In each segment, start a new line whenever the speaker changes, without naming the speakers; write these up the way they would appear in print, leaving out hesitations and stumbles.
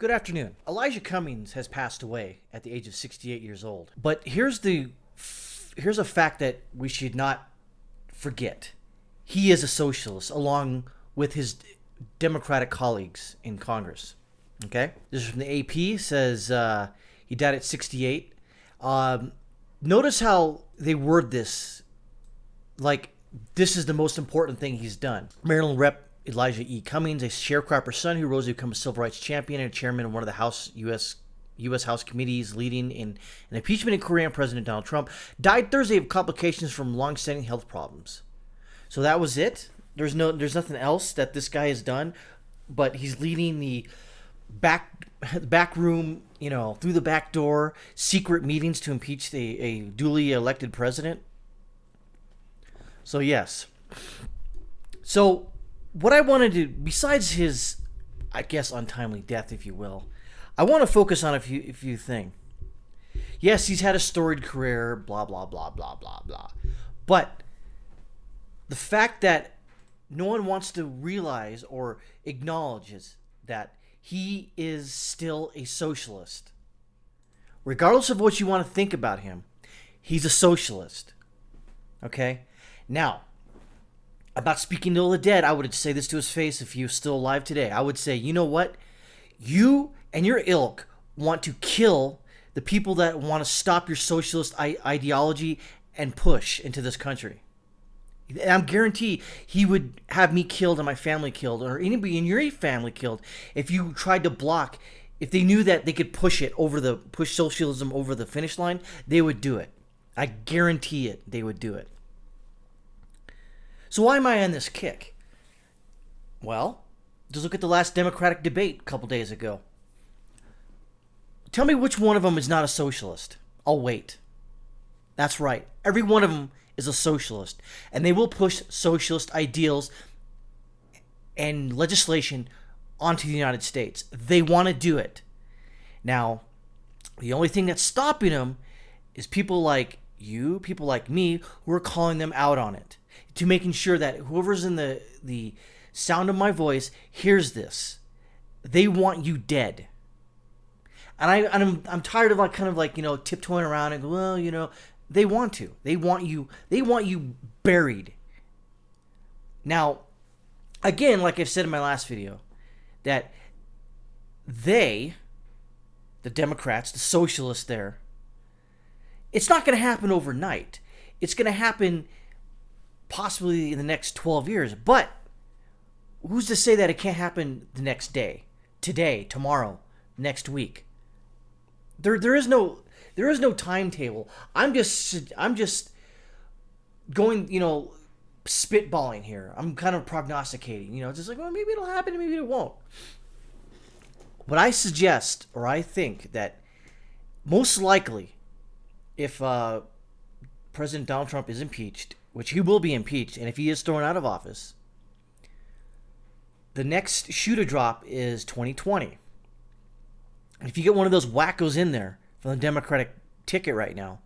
Good afternoon. Elijah Cummings has passed away at the age of 68 years old. But here's a fact that we should not forget. He is a socialist along with his Democratic colleagues in Congress. Okay? This is from the AP. Says he died at 68. Notice how they word this like this is the most important thing he's done. Maryland Rep. Elijah E. Cummings, a sharecropper son who rose to become a civil rights champion and chairman of one of the U.S. House committees leading in an impeachment inquiry on President Donald Trump, died Thursday of complications from long-standing health problems. So that was it. There's nothing else that this guy has done, but he's leading the back room, through the back door, secret meetings to impeach a duly elected president. So yes. So what I wanted to, besides his, I guess, untimely death, if you will, I want to focus on a few things. Yes, he's had a storied career, blah, blah, blah, blah, blah, blah. But the fact that no one wants to realize or acknowledges that he is still a socialist. Regardless of what you want to think about him, he's a socialist. Okay? Now, about speaking to the dead, I would say this to his face if he was still alive today. I would say, you know what? You and your ilk want to kill the people that want to stop your socialist ideology and push into this country. And I'm guaranteed he would have me killed and my family killed, or anybody in your family killed, if you tried to block. If they knew that they could push socialism over the finish line, they would do it. I guarantee it, they would do it. So why am I on this kick? Well, just look at the last Democratic debate a couple days ago. Tell me which one of them is not a socialist. I'll wait. That's right. Every one of them is a socialist. And they will push socialist ideals and legislation onto the United States. They want to do it. Now, the only thing that's stopping them is people like you, people like me, who are calling them out on it. To making sure that whoever's in the sound of my voice hears this. They want you dead. And I'm tired of tiptoeing around and go, they want to. They want you buried. Now, again, like I've said in my last video, that the Democrats, the socialists there, it's not going to happen overnight. It's going to happen possibly in the next 12 years. But who's to say that it can't happen the next day, today, tomorrow, next week? There is no timetable. I'm just going, spitballing here. I'm kind of prognosticating, just like, well, maybe it'll happen, maybe it won't. What I suggest, or I think that most likely, if President Donald Trump is impeached, which he will be impeached, and if he is thrown out of office, the next shoe to drop is 2020. And if you get one of those wackos in there from the Democratic ticket right now,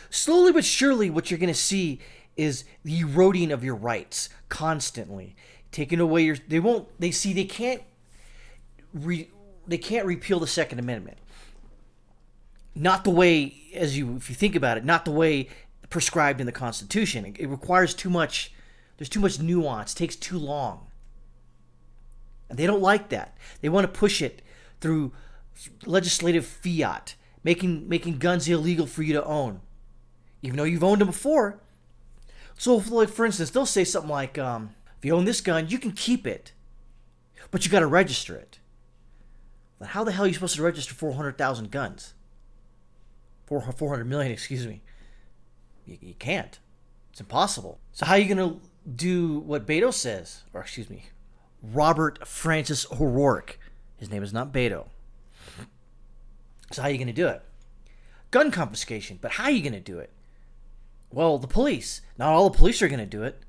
slowly but surely what you're going to see is the eroding of your rights constantly. Taking away they can't repeal the Second Amendment. Not the way, if you think about it, not the way prescribed in the Constitution. It requires too much. There's too much nuance. It takes too long. And they don't like that. They want to push it through legislative fiat, making guns illegal for you to own, even though you've owned them before. So, for instance, they'll say something like, if you own this gun, you can keep it, but you got to register it. Well, how the hell are you supposed to register 400,000 guns? 400 million, excuse me. You can't. It's impossible. So how are you going to do what Beto says? Or excuse me, Robert Francis O'Rourke. His name is not Beto. So how are you going to do it? Gun confiscation. But how are you going to do it? Well, the police. Not all the police are going to do it.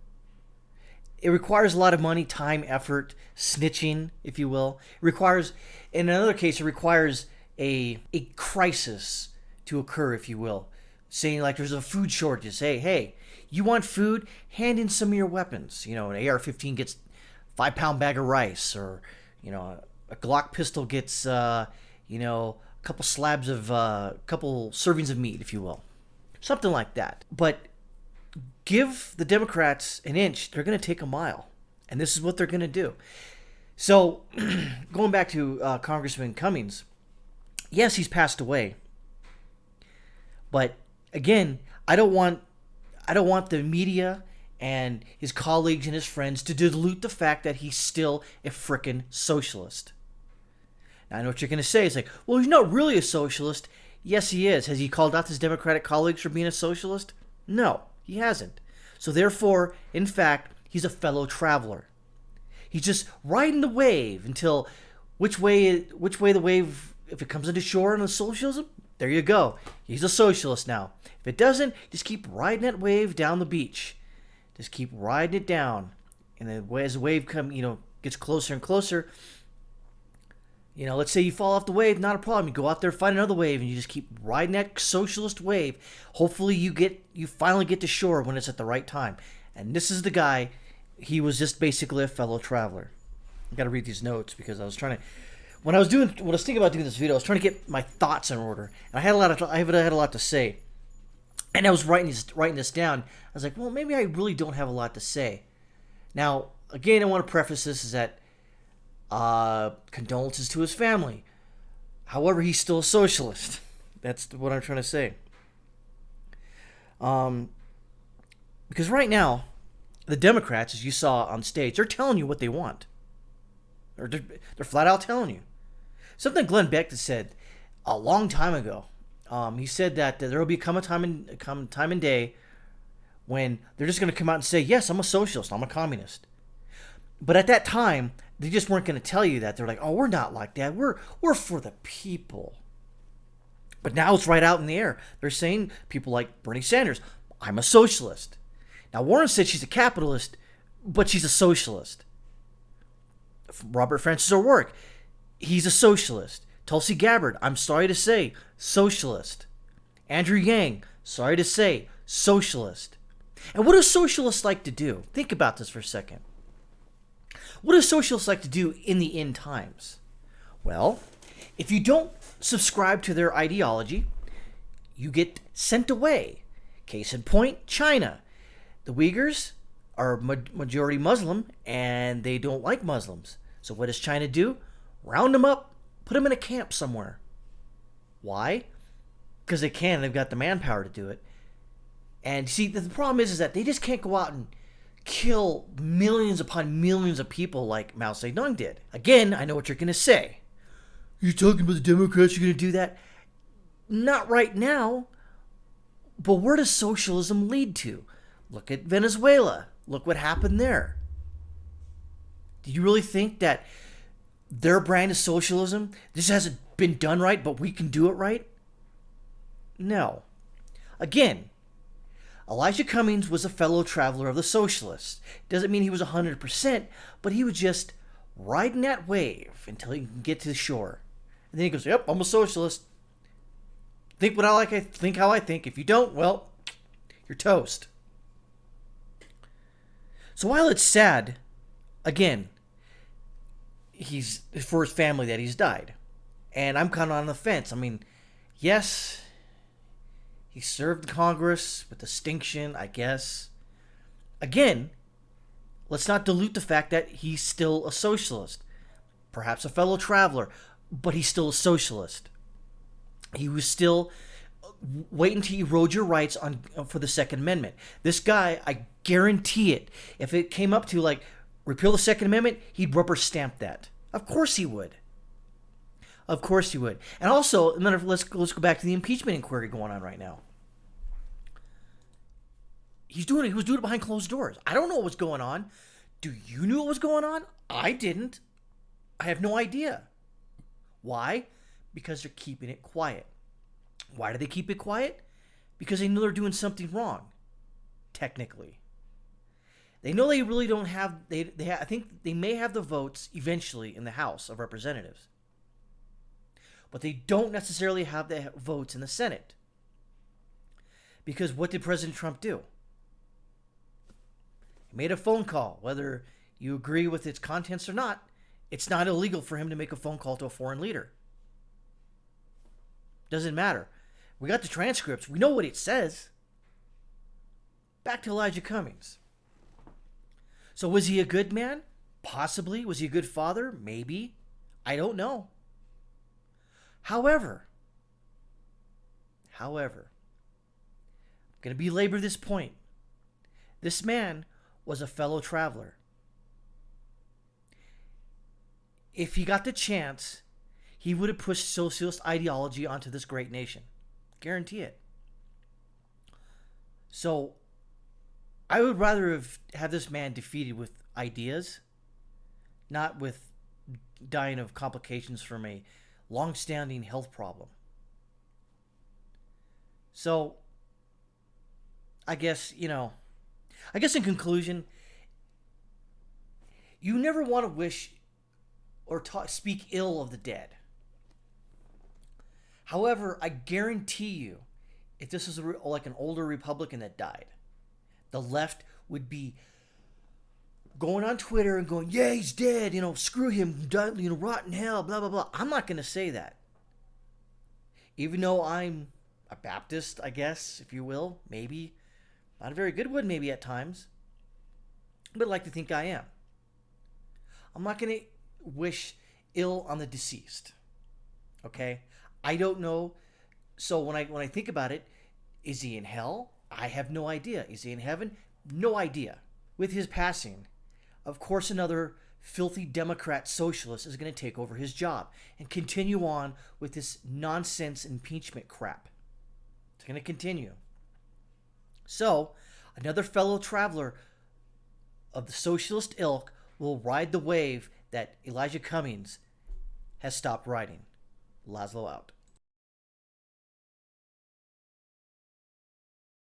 It requires a lot of money, time, effort, snitching, if you will. In another case, it requires a crisis to occur, if you will. Saying like there's a food shortage. Hey, you want food? Hand in some of your weapons. An AR-15 gets 5-pound bag of rice, or a a Glock pistol gets, a couple slabs of, couple servings of meat, if you will. Something like that. But give the Democrats an inch, they're going to take a mile. And this is what they're going to do. So, going back to Congressman Cummings, yes, he's passed away. But again, I don't want the media and his colleagues and his friends to dilute the fact that he's still a frickin' socialist. Now, I know what you're going to say. It's like, well, he's not really a socialist. Yes, he is. Has he called out his Democratic colleagues for being a socialist? No, he hasn't. So therefore, in fact, he's a fellow traveler. He's just riding the wave until which way the wave, if it comes into shore on socialism, there you go. He's a socialist now. If it doesn't, just keep riding that wave down the beach. Just keep riding it down. And then as the wave gets closer and closer, let's say you fall off the wave, not a problem. You go out there, find another wave, and you just keep riding that socialist wave. Hopefully you finally get to shore when it's at the right time. And this is the guy. He was just basically a fellow traveler. I got to read these notes because I was when I was thinking about doing this video, I was trying to get my thoughts in order, and I had a lot to say, and I was writing this down. I was like, well, maybe I really don't have a lot to say. Now, again, I want to preface this is that condolences to his family. However, he's still a socialist. That's what I'm trying to say. Because right now, the Democrats, as you saw on stage, they're telling you what they want. Or they're flat out telling you. Something Glenn Beck said a long time ago. He said that there will come a time and day when they're just going to come out and say, yes, I'm a socialist, I'm a communist. But at that time, they just weren't going to tell you that. They're like, oh, we're not like that. We're for the people. But now it's right out in the air. They're saying, people like Bernie Sanders, I'm a socialist. Now, Warren said she's a capitalist, but she's a socialist. Robert Francis O'Rourke, he's a socialist. Tulsi Gabbard, I'm sorry to say, socialist. Andrew Yang, sorry to say, socialist. And what do socialists like to do? Think about this for a second. What do socialists like to do in the end times? Well, if you don't subscribe to their ideology, you get sent away. Case in point, China. The Uyghurs are majority Muslim, and they don't like Muslims. So what does China do? Round them up, put them in a camp somewhere. Why? Because they can. They've got the manpower to do it. And see, the problem is that they just can't go out and kill millions upon millions of people like Mao Zedong did. Again, I know what you're going to say. You're talking about the Democrats, you're going to do that? Not right now. But where does socialism lead to? Look at Venezuela. Look what happened there. Do you really think that their brand is socialism? This hasn't been done right, but we can do it right? No. Again, Elijah Cummings was a fellow traveler of the socialists. Doesn't mean he was 100%, but he was just riding that wave until he can get to the shore. And then he goes, yep, I'm a socialist. Think what I like, I think how I think. If you don't, well, you're toast. So while it's sad, again, he's for his family that he's died. And I'm kind of on the fence. I mean, yes, he served Congress with distinction, I guess. Again, let's not dilute the fact that he's still a socialist. Perhaps a fellow traveler, but he's still a socialist. He was still waiting to erode your rights for the Second Amendment. This guy, I guarantee it, if it came up to like repeal the Second Amendment, he'd rubber stamp that. Of course he would. Of course he would. And also, let's go back to the impeachment inquiry going on right now. He was doing it behind closed doors. I don't know what was going on. Do you know what was going on? I didn't. I have no idea. Why? Because they're keeping it quiet. Why do they keep it quiet? Because they know they're doing something wrong, technically. They know they really don't have. I think they may have the votes eventually in the House of Representatives, but they don't necessarily have the votes in the Senate. Because what did President Trump do? He made a phone call. Whether you agree with its contents or not, It's not illegal for him to make a phone call to a foreign leader. Doesn't matter. We got the transcripts. We know what it says. Back to Elijah Cummings. So was he a good man? Possibly. Was he a good father? Maybe. I don't know. However, I'm going to belabor this point. This man was a fellow traveler. If he got the chance, he would have pushed socialist ideology onto this great nation. Guarantee it. So, I would rather have this man defeated with ideas, not with dying of complications from a long-standing health problem. So, I guess in conclusion, you never want to wish or speak ill of the dead. However, I guarantee you, if this was like an older Republican that died, the left would be going on Twitter and going, yeah, he's dead, screw him, rot in hell, blah, blah, blah. I'm not going to say that. Even though I'm a Baptist, I guess, if you will, maybe. Not a very good one, maybe at times. But I'd like to think I am. I'm not going to wish ill on the deceased. Okay? I don't know. So when I think about it, is he in hell? I have no idea. Is he in heaven? No idea. With his passing, of course, another filthy Democrat socialist is going to take over his job and continue on with this nonsense impeachment crap. It's going to continue. So, another fellow traveler of the socialist ilk will ride the wave that Elijah Cummings has stopped riding. Laszlo out.